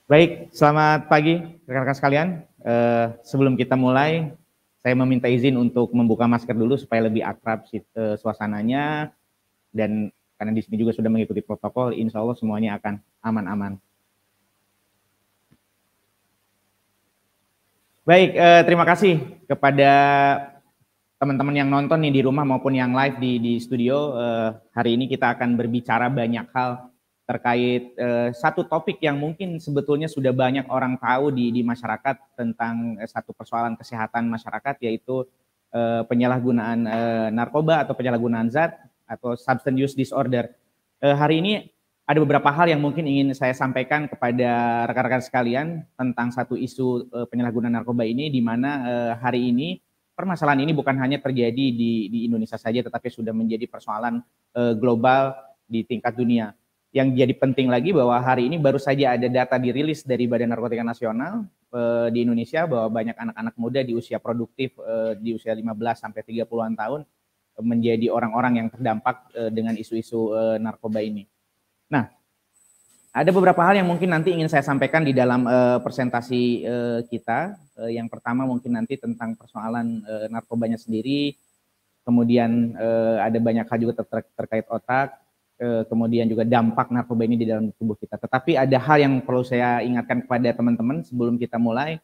Baik, selamat pagi rekan-rekan sekalian. Sebelum kita mulai, saya meminta izin untuk membuka masker dulu supaya lebih akrab suasananya, dan karena di sini juga sudah mengikuti protokol, insya Allah semuanya akan aman-aman. Baik, terima kasih kepada teman-teman yang nonton nih di rumah maupun yang live di studio. Hari ini kita akan berbicara banyak hal terkait satu topik yang mungkin sebetulnya sudah banyak orang tahu di masyarakat tentang satu persoalan kesehatan masyarakat, yaitu penyalahgunaan narkoba atau penyalahgunaan zat atau substance use disorder. Hari ini ada beberapa hal yang mungkin ingin saya sampaikan kepada rekan-rekan sekalian tentang satu isu penyalahgunaan narkoba ini, di mana hari ini permasalahan ini bukan hanya terjadi di Indonesia saja, tetapi sudah menjadi persoalan global di tingkat dunia. Yang jadi penting lagi bahwa hari ini baru saja ada data dirilis dari Badan Narkotika Nasional di Indonesia bahwa banyak anak-anak muda di usia produktif, di usia 15 sampai 30-an tahun menjadi orang-orang yang terdampak dengan isu-isu narkoba ini. Nah, ada beberapa hal yang mungkin nanti ingin saya sampaikan di dalam presentasi kita. Yang pertama mungkin nanti tentang persoalan narkobanya sendiri, kemudian ada banyak hal juga terkait otak, kemudian juga dampak narkoba ini di dalam tubuh kita. Tetapi ada hal yang perlu saya ingatkan kepada teman-teman sebelum kita mulai.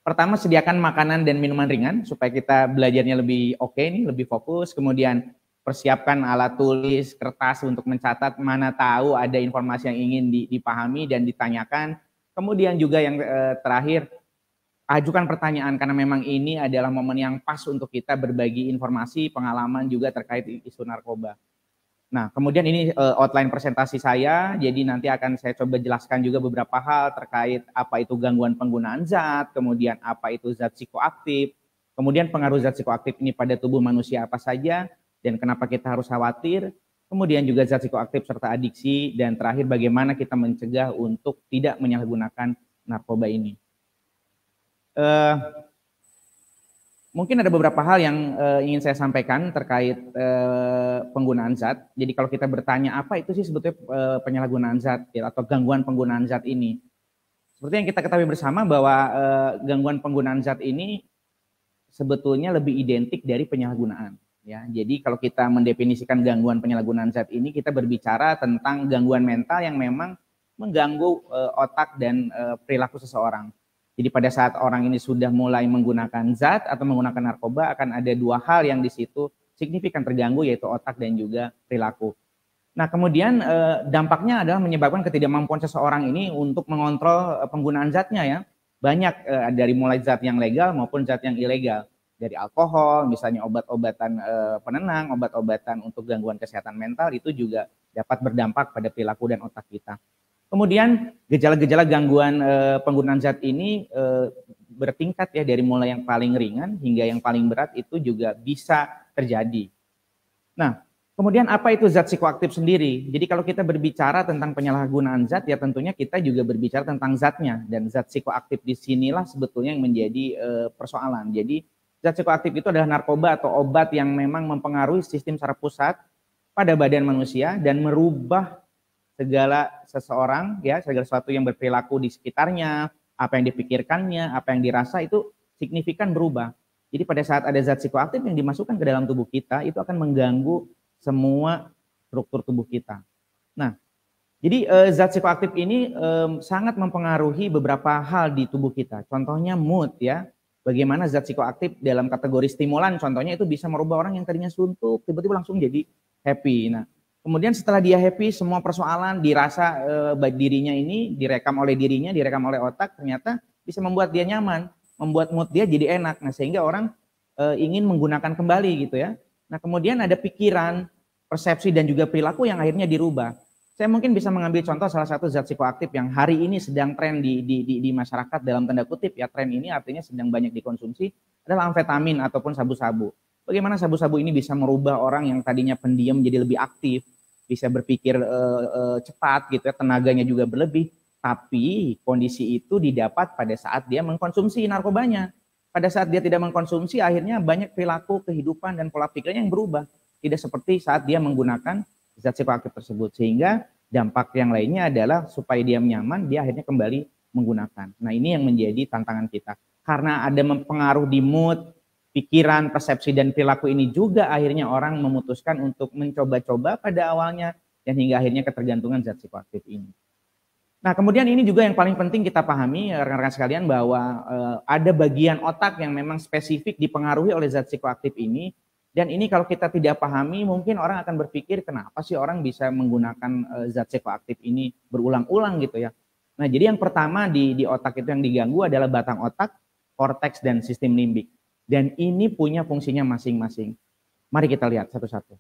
Pertama, sediakan makanan dan minuman ringan supaya kita belajarnya lebih oke nih, lebih fokus. Kemudian persiapkan alat tulis, kertas untuk mencatat, mana tahu ada informasi yang ingin dipahami dan ditanyakan. Kemudian juga yang terakhir, ajukan pertanyaan karena memang ini adalah momen yang pas untuk kita berbagi informasi, pengalaman juga terkait isu narkoba. Nah, kemudian ini outline presentasi saya, jadi nanti akan saya coba jelaskan juga beberapa hal terkait apa itu gangguan penggunaan zat, kemudian apa itu zat psikoaktif, kemudian pengaruh zat psikoaktif ini pada tubuh manusia apa saja, dan kenapa kita harus khawatir, kemudian juga zat psikoaktif serta adiksi, dan terakhir bagaimana kita mencegah untuk tidak menyalahgunakan narkoba ini. Mungkin ada beberapa hal yang ingin saya sampaikan terkait penggunaan zat. Jadi kalau kita bertanya apa itu sih sebetulnya penyalahgunaan zat ya, atau gangguan penggunaan zat ini. Seperti yang kita ketahui bersama bahwa gangguan penggunaan zat ini sebetulnya lebih identik dari penyalahgunaan. Ya, jadi kalau kita mendefinisikan gangguan penyalahgunaan zat ini, kita berbicara tentang gangguan mental yang memang mengganggu otak dan perilaku seseorang. Jadi pada saat orang ini sudah mulai menggunakan zat atau menggunakan narkoba, akan ada dua hal yang di situ signifikan terganggu, yaitu otak dan juga perilaku. Nah, kemudian dampaknya adalah menyebabkan ketidakmampuan seseorang ini untuk mengontrol penggunaan zatnya ya. Banyak dari mulai zat yang legal maupun zat yang ilegal. Dari alkohol, misalnya obat-obatan penenang, obat-obatan untuk gangguan kesehatan mental, itu juga dapat berdampak pada perilaku dan otak kita. Kemudian gejala-gejala gangguan penggunaan zat ini bertingkat ya, dari mulai yang paling ringan hingga yang paling berat itu juga bisa terjadi. Nah, kemudian apa itu zat psikoaktif sendiri? Jadi kalau kita berbicara tentang penyalahgunaan zat ya tentunya kita juga berbicara tentang zatnya, dan zat psikoaktif di sinilah sebetulnya yang menjadi persoalan. Jadi zat psikoaktif itu adalah narkoba atau obat yang memang mempengaruhi sistem saraf pusat pada badan manusia dan merubah segala seseorang ya, segala sesuatu yang berperilaku di sekitarnya, apa yang dipikirkannya, apa yang dirasa itu signifikan berubah. Jadi pada saat ada zat psikoaktif yang dimasukkan ke dalam tubuh kita, itu akan mengganggu semua struktur tubuh kita. Nah, jadi zat psikoaktif ini sangat mempengaruhi beberapa hal di tubuh kita. Contohnya mood ya. Bagaimana zat psikoaktif dalam kategori stimulan, contohnya itu bisa merubah orang yang tadinya suntuk, tiba-tiba langsung jadi happy. Nah, kemudian setelah dia happy, semua persoalan dirasa dirinya ini direkam oleh dirinya, direkam oleh otak, ternyata bisa membuat dia nyaman, membuat mood dia jadi enak. Nah, sehingga orang ingin menggunakan kembali gitu ya. Nah, kemudian ada pikiran, persepsi dan juga perilaku yang akhirnya dirubah. Saya mungkin bisa mengambil contoh salah satu zat psikoaktif yang hari ini sedang tren di masyarakat, dalam tanda kutip ya, tren ini artinya sedang banyak dikonsumsi, adalah amfetamin ataupun sabu-sabu. Bagaimana sabu-sabu ini bisa merubah orang yang tadinya pendiam jadi lebih aktif, bisa berpikir cepat gitu ya, tenaganya juga berlebih, tapi kondisi itu didapat pada saat dia mengkonsumsi narkobanya. Pada saat dia tidak mengkonsumsi, akhirnya banyak perilaku, kehidupan, dan pola pikirnya yang berubah. Tidak seperti saat dia menggunakan zat psikoaktif tersebut. Sehingga dampak yang lainnya adalah supaya dia nyaman, dia akhirnya kembali menggunakan. Nah, ini yang menjadi tantangan kita. Karena ada mempengaruhi di mood, pikiran, persepsi, dan perilaku ini juga akhirnya orang memutuskan untuk mencoba-coba pada awalnya dan hingga akhirnya ketergantungan zat psikoaktif ini. Nah, kemudian ini juga yang paling penting kita pahami rekan-rekan sekalian bahwa ada bagian otak yang memang spesifik dipengaruhi oleh zat psikoaktif ini, dan ini kalau kita tidak pahami mungkin orang akan berpikir kenapa sih orang bisa menggunakan zat psikoaktif ini berulang-ulang gitu ya. Nah, jadi yang pertama di otak itu yang diganggu adalah batang otak, korteks, dan sistem limbik. Dan ini punya fungsinya masing-masing. Mari kita lihat satu-satu.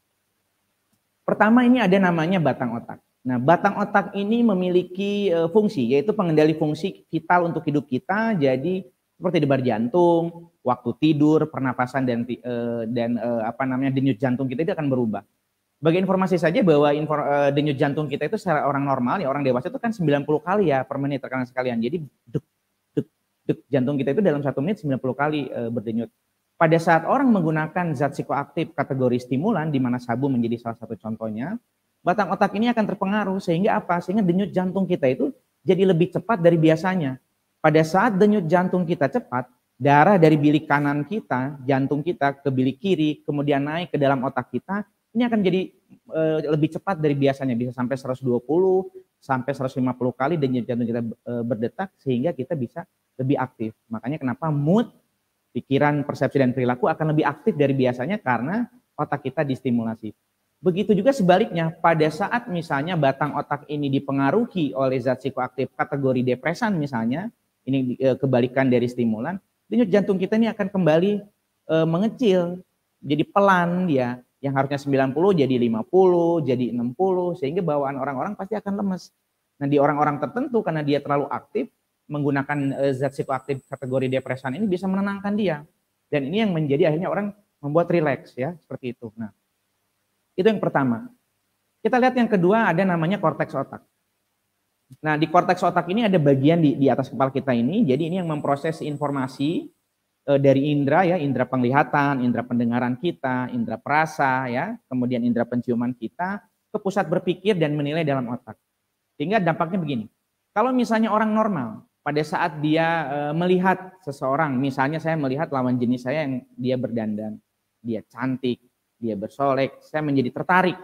Pertama, ini ada namanya batang otak. Nah, batang otak ini memiliki fungsi, yaitu pengendali fungsi vital untuk hidup kita. Jadi seperti debar jantung, waktu tidur, pernapasan, dan denyut jantung kita itu akan berubah. Bagi informasi saja bahwa denyut jantung kita itu secara orang normal, ya orang dewasa itu kan 90 kali ya per menit rekan sekalian. Jadi jantung kita itu dalam 1 menit 90 kali berdenyut. Pada saat orang menggunakan zat psikoaktif kategori stimulan, di mana sabu menjadi salah satu contohnya, batang otak ini akan terpengaruh sehingga apa? Sehingga denyut jantung kita itu jadi lebih cepat dari biasanya. Pada saat denyut jantung kita cepat, darah dari bilik kanan kita, jantung kita ke bilik kiri, kemudian naik ke dalam otak kita, ini akan jadi lebih cepat dari biasanya, bisa sampai 120 sampai 150 kali denyut jantung kita berdetak sehingga kita bisa lebih aktif. Makanya kenapa mood, pikiran, persepsi, dan perilaku akan lebih aktif dari biasanya karena otak kita distimulasi. Begitu juga sebaliknya, pada saat misalnya batang otak ini dipengaruhi oleh zat psikoaktif kategori depresan misalnya, ini kebalikan dari stimulan, denyut jantung kita ini akan kembali mengecil, jadi pelan dia, yang harusnya 90 jadi 50, jadi 60, sehingga bawaan orang-orang pasti akan lemes. Nah, di orang-orang tertentu karena dia terlalu aktif, menggunakan zat psikoaktif kategori depresan ini bisa menenangkan dia. Dan ini yang menjadi akhirnya orang membuat rileks ya, seperti itu. Nah, itu yang pertama. Kita lihat yang kedua, ada namanya korteks otak. Nah, di korteks otak ini ada bagian di atas kepala kita ini, jadi ini yang memproses informasi dari indera ya, indera penglihatan, indera pendengaran kita, indera perasa ya, kemudian indera penciuman kita ke pusat berpikir dan menilai dalam otak. Sehingga dampaknya begini. Kalau misalnya orang normal pada saat dia melihat seseorang, misalnya saya melihat lawan jenis saya yang dia berdandan, dia cantik, dia bersolek, saya menjadi tertarik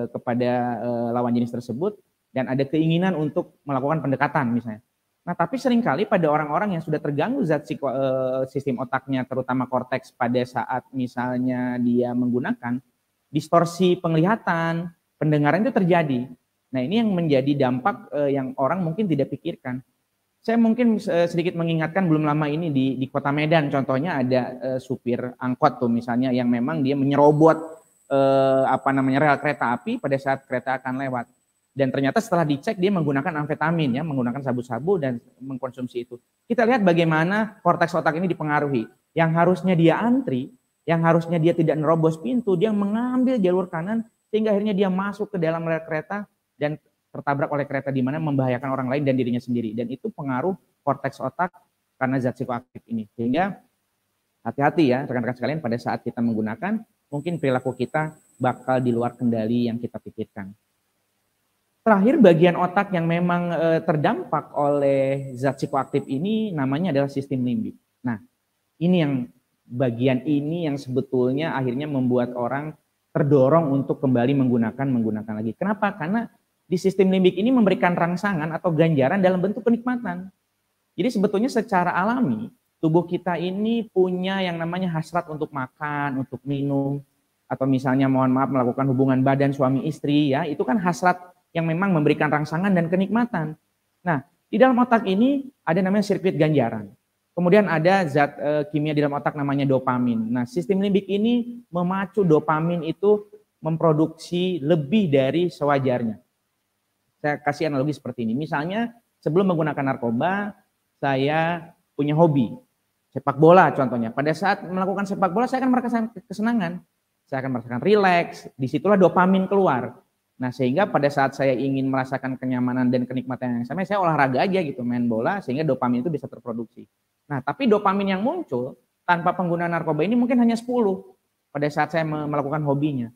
kepada lawan jenis tersebut dan ada keinginan untuk melakukan pendekatan misalnya. Nah, tapi seringkali pada orang-orang yang sudah terganggu zat sistem otaknya, terutama korteks, pada saat misalnya dia menggunakan, distorsi penglihatan, pendengaran itu terjadi. Nah, ini yang menjadi dampak yang orang mungkin tidak pikirkan. Saya mungkin sedikit mengingatkan belum lama ini di Kota Medan, contohnya ada supir angkot tuh misalnya yang memang dia menyerobot rel kereta api pada saat kereta akan lewat. Dan ternyata setelah dicek dia menggunakan amfetamin ya, menggunakan sabu-sabu dan mengkonsumsi itu. Kita lihat bagaimana korteks otak ini dipengaruhi. Yang harusnya dia antri, yang harusnya dia tidak nerobos pintu, dia mengambil jalur kanan sehingga akhirnya dia masuk ke dalam rel kereta dan tertabrak oleh kereta di mana membahayakan orang lain dan dirinya sendiri. Dan itu pengaruh korteks otak karena zat psikoaktif ini. Sehingga hati-hati ya rekan-rekan sekalian pada saat kita menggunakan, mungkin perilaku kita bakal di luar kendali yang kita pikirkan. Terakhir, bagian otak yang memang terdampak oleh zat psikoaktif ini namanya adalah sistem limbik. Nah, ini yang bagian ini yang sebetulnya akhirnya membuat orang terdorong untuk kembali menggunakan lagi. Kenapa? Karena di sistem limbik ini memberikan rangsangan atau ganjaran dalam bentuk kenikmatan. Jadi sebetulnya secara alami tubuh kita ini punya yang namanya hasrat untuk makan, untuk minum, atau misalnya mohon maaf melakukan hubungan badan suami istri ya, itu kan hasrat yang memang memberikan rangsangan dan kenikmatan. Nah, di dalam otak ini ada namanya sirkuit ganjaran. Kemudian ada zat kimia di dalam otak namanya dopamin. Nah, sistem limbik ini memacu dopamin itu memproduksi lebih dari sewajarnya. Saya kasih analogi seperti ini. Misalnya sebelum menggunakan narkoba, saya punya hobi, sepak bola contohnya. Pada saat melakukan sepak bola, saya akan merasakan kesenangan. Saya akan merasakan rileks, disitulah dopamin keluar. Nah, sehingga pada saat saya ingin merasakan kenyamanan dan kenikmatan yang sama, saya olahraga aja gitu, main bola, sehingga dopamin itu bisa terproduksi. Nah, tapi dopamin yang muncul tanpa penggunaan narkoba ini mungkin hanya 10 pada saat saya melakukan hobinya.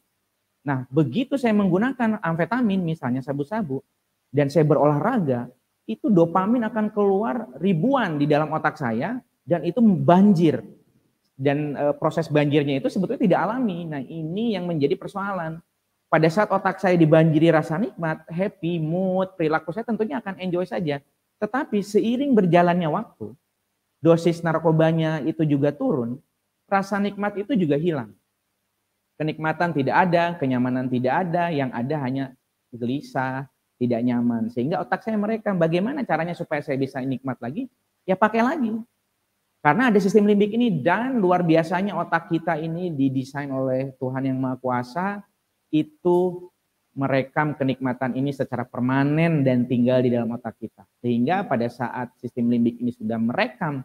Nah, begitu saya menggunakan amfetamin, misalnya sabu-sabu, dan saya berolahraga, itu dopamin akan keluar ribuan di dalam otak saya dan itu banjir. Dan proses banjirnya itu sebetulnya tidak alami. Nah, ini yang menjadi persoalan. Pada saat otak saya dibanjiri rasa nikmat, happy, mood, perilaku saya tentunya akan enjoy saja. Tetapi seiring berjalannya waktu, dosis narkobanya itu juga turun, rasa nikmat itu juga hilang. Kenikmatan tidak ada, kenyamanan tidak ada, yang ada hanya gelisah, tidak nyaman. Sehingga otak saya merekam bagaimana caranya supaya saya bisa nikmat lagi, ya pakai lagi. Karena ada sistem limbik ini dan luar biasanya otak kita ini didesain oleh Tuhan Yang Maha Kuasa itu merekam kenikmatan ini secara permanen dan tinggal di dalam otak kita. Sehingga pada saat sistem limbik ini sudah merekam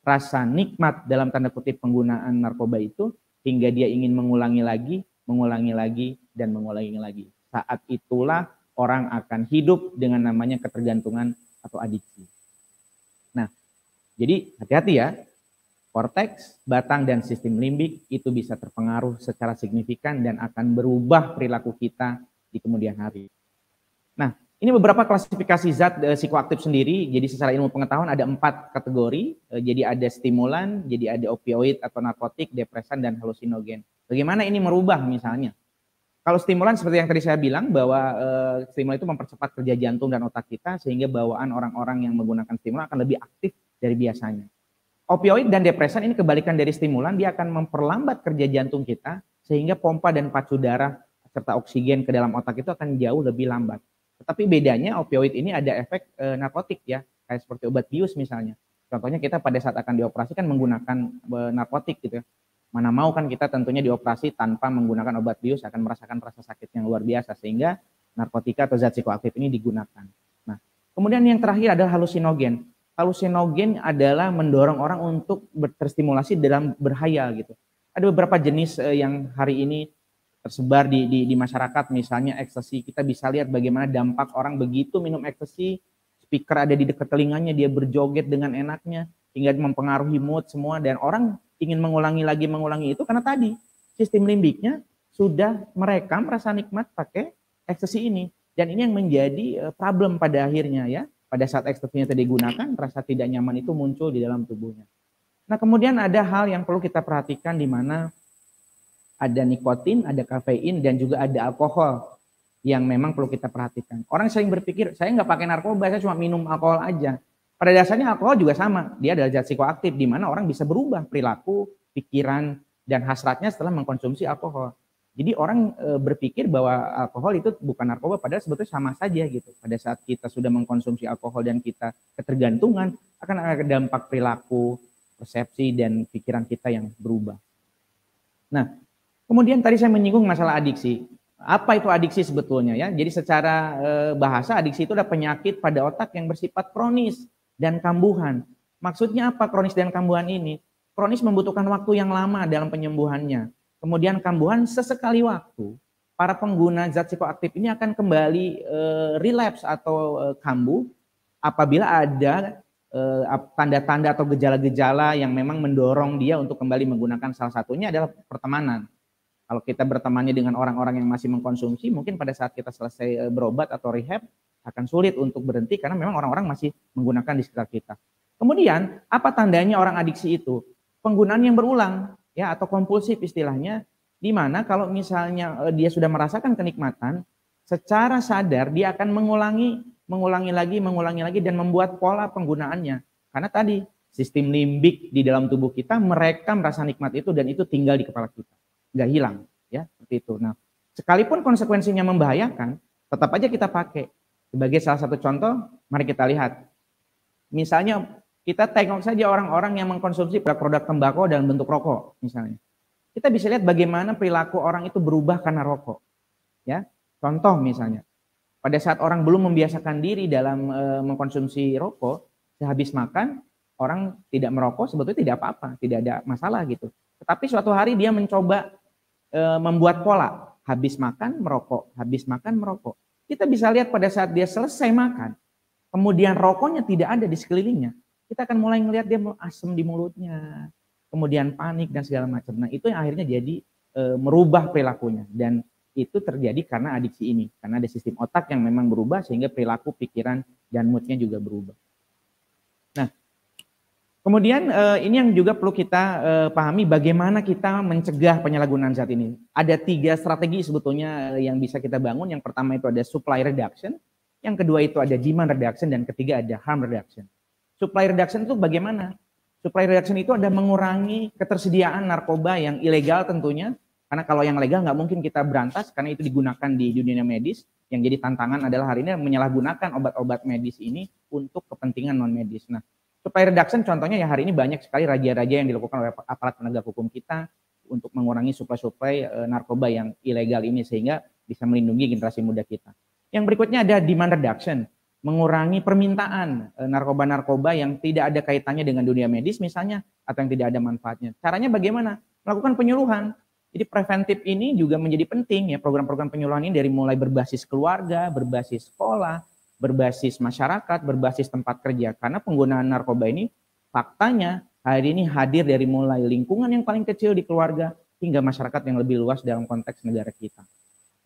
rasa nikmat dalam tanda kutip penggunaan narkoba itu hingga dia ingin mengulangi lagi, dan mengulangi lagi. Saat itulah orang akan hidup dengan namanya ketergantungan atau adiksi. Nah, jadi hati-hati ya, korteks, batang, dan sistem limbik itu bisa terpengaruh secara signifikan dan akan berubah perilaku kita di kemudian hari. Nah, ini beberapa klasifikasi zat psikoaktif sendiri. Jadi secara ilmu pengetahuan ada 4 kategori. Jadi ada stimulan, jadi ada opioid atau narkotik, depresan, dan halusinogen. Bagaimana ini merubah misalnya? Kalau stimulan seperti yang tadi saya bilang bahwa stimulan itu mempercepat kerja jantung dan otak kita sehingga bawaan orang-orang yang menggunakan stimulan akan lebih aktif dari biasanya. Opioid dan depresan ini kebalikan dari stimulan, dia akan memperlambat kerja jantung kita sehingga pompa dan pacu darah serta oksigen ke dalam otak itu akan jauh lebih lambat. Tetapi bedanya opioid ini ada efek narkotik ya, kayak seperti obat bius misalnya. Contohnya kita pada saat akan dioperasi kan menggunakan narkotik gitu ya. Mana mau kan kita tentunya dioperasi tanpa menggunakan obat bius akan merasakan rasa sakit yang luar biasa sehingga narkotika atau zat psikoaktif ini digunakan. Nah, kemudian yang terakhir adalah halusinogen. Halusinogen adalah mendorong orang untuk terstimulasi dalam berhayal gitu. Ada beberapa jenis yang hari ini tersebar di masyarakat, misalnya ekstasi. Kita bisa lihat bagaimana dampak orang begitu minum ekstasi, speaker ada di dekat telinganya, dia berjoget dengan enaknya hingga mempengaruhi mood semua dan orang ingin mengulangi itu karena tadi sistem limbiknya sudah merekam rasa nikmat pakai ekstasi ini. Dan ini yang menjadi problem pada akhirnya ya. Pada saat ekstasinya tadi digunakan, rasa tidak nyaman itu muncul di dalam tubuhnya. Nah, kemudian ada hal yang perlu kita perhatikan di mana ada nikotin, ada kafein, dan juga ada alkohol yang memang perlu kita perhatikan. Orang sering berpikir, saya nggak pakai narkoba, saya cuma minum alkohol aja. Pada dasarnya alkohol juga sama, dia adalah zat psikoaktif di mana orang bisa berubah perilaku, pikiran, dan hasratnya setelah mengkonsumsi alkohol. Jadi orang berpikir bahwa alkohol itu bukan narkoba, padahal sebetulnya sama saja gitu. Pada saat kita sudah mengkonsumsi alkohol dan kita ketergantungan, akan ada dampak perilaku, persepsi, dan pikiran kita yang berubah. Nah, kemudian tadi saya menyinggung masalah adiksi. Apa itu adiksi sebetulnya ya? Jadi secara bahasa adiksi itu adalah penyakit pada otak yang bersifat kronis dan kambuhan. Maksudnya apa kronis dan kambuhan ini? Kronis membutuhkan waktu yang lama dalam penyembuhannya. Kemudian kambuhan sesekali waktu. Para pengguna zat psikoaktif ini akan kembali relapse atau kambuh apabila ada tanda-tanda atau gejala-gejala yang memang mendorong dia untuk kembali menggunakan. Salah satunya adalah pertemanan. Kalau kita bertemannya dengan orang-orang yang masih mengkonsumsi, mungkin pada saat kita selesai berobat atau rehab akan sulit untuk berhenti karena memang orang-orang masih menggunakan di sekitar kita. Kemudian apa tandanya orang adiksi itu? Penggunaan yang berulang ya atau kompulsif istilahnya, di mana kalau misalnya dia sudah merasakan kenikmatan, secara sadar dia akan mengulangi lagi dan membuat pola penggunaannya. Karena tadi sistem limbik di dalam tubuh kita merekam rasa nikmat itu dan itu tinggal di kepala kita. Nggak hilang ya seperti itu. Nah, sekalipun konsekuensinya membahayakan, tetap aja kita pakai. Sebagai salah satu contoh, mari kita lihat. Misalnya kita tengok saja orang-orang yang mengkonsumsi produk tembakau dalam bentuk rokok misalnya. Kita bisa lihat bagaimana perilaku orang itu berubah karena rokok. Ya, contoh misalnya, pada saat orang belum membiasakan diri dalam mengkonsumsi rokok, sehabis makan orang tidak merokok sebetulnya tidak apa-apa, tidak ada masalah gitu. Tetapi suatu hari dia mencoba membuat pola, habis makan merokok, habis makan merokok. Kita bisa lihat pada saat dia selesai makan, kemudian rokoknya tidak ada di sekelilingnya, kita akan mulai melihat dia asam di mulutnya, kemudian panik dan segala macam. Nah itu yang akhirnya jadi merubah perilakunya dan itu terjadi karena adiksi ini, karena ada sistem otak yang memang berubah sehingga perilaku, pikiran, dan moodnya juga berubah. Nah, kemudian ini yang juga perlu kita pahami bagaimana kita mencegah penyalahgunaan zat ini. Ada 3 strategi sebetulnya yang bisa kita bangun. Yang pertama itu ada supply reduction, yang kedua itu ada demand reduction, dan ketiga ada harm reduction. Supply reduction itu bagaimana? Supply reduction itu ada mengurangi ketersediaan narkoba yang ilegal tentunya, karena kalau yang legal nggak mungkin kita berantas karena itu digunakan di dunia medis. Yang jadi tantangan adalah hari ini menyalahgunakan obat-obat medis ini untuk kepentingan non medis. Nah, supply reduction contohnya ya hari ini banyak sekali raja-raja yang dilakukan oleh aparat penegak hukum kita untuk mengurangi supply narkoba yang ilegal ini sehingga bisa melindungi generasi muda kita. Yang berikutnya ada demand reduction, mengurangi permintaan narkoba-narkoba yang tidak ada kaitannya dengan dunia medis misalnya atau yang tidak ada manfaatnya. Caranya bagaimana? Melakukan penyuluhan. Jadi preventif ini juga menjadi penting ya, program-program penyuluhan ini dari mulai berbasis keluarga, berbasis sekolah, berbasis masyarakat, berbasis tempat kerja. Karena penggunaan narkoba ini faktanya hari ini hadir dari mulai lingkungan yang paling kecil di keluarga hingga masyarakat yang lebih luas dalam konteks negara kita.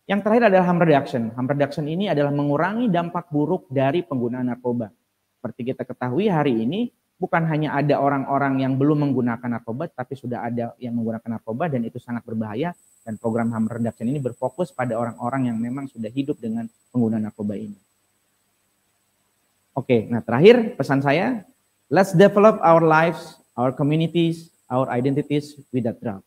Yang terakhir adalah harm reduction. Harm reduction ini adalah mengurangi dampak buruk dari penggunaan narkoba. Seperti kita ketahui hari ini bukan hanya ada orang-orang yang belum menggunakan narkoba, tapi sudah ada yang menggunakan narkoba dan itu sangat berbahaya. Dan program harm reduction ini berfokus pada orang-orang yang memang sudah hidup dengan penggunaan narkoba ini. Oke, nah terakhir pesan saya, let's develop our lives, our communities, our identities without drug.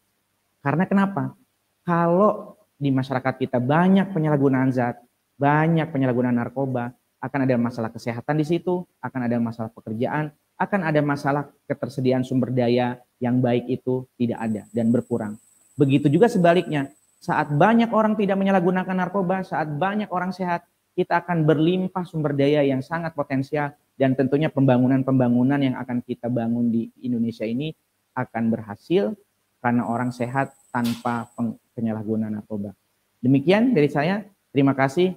Karena kenapa? Kalau di masyarakat kita banyak penyalahgunaan zat, banyak penyalahgunaan narkoba, akan ada masalah kesehatan di situ, akan ada masalah pekerjaan, akan ada masalah ketersediaan sumber daya yang baik itu tidak ada dan berkurang. Begitu juga sebaliknya, saat banyak orang tidak menyalahgunakan narkoba, saat banyak orang sehat, kita akan berlimpah sumber daya yang sangat potensial dan tentunya pembangunan-pembangunan yang akan kita bangun di Indonesia ini akan berhasil karena orang sehat tanpa penyalahgunaan narkoba. Demikian dari saya, terima kasih.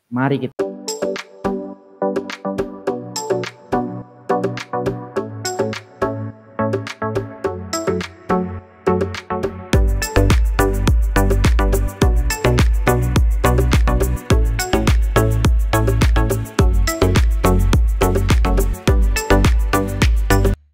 Mari kita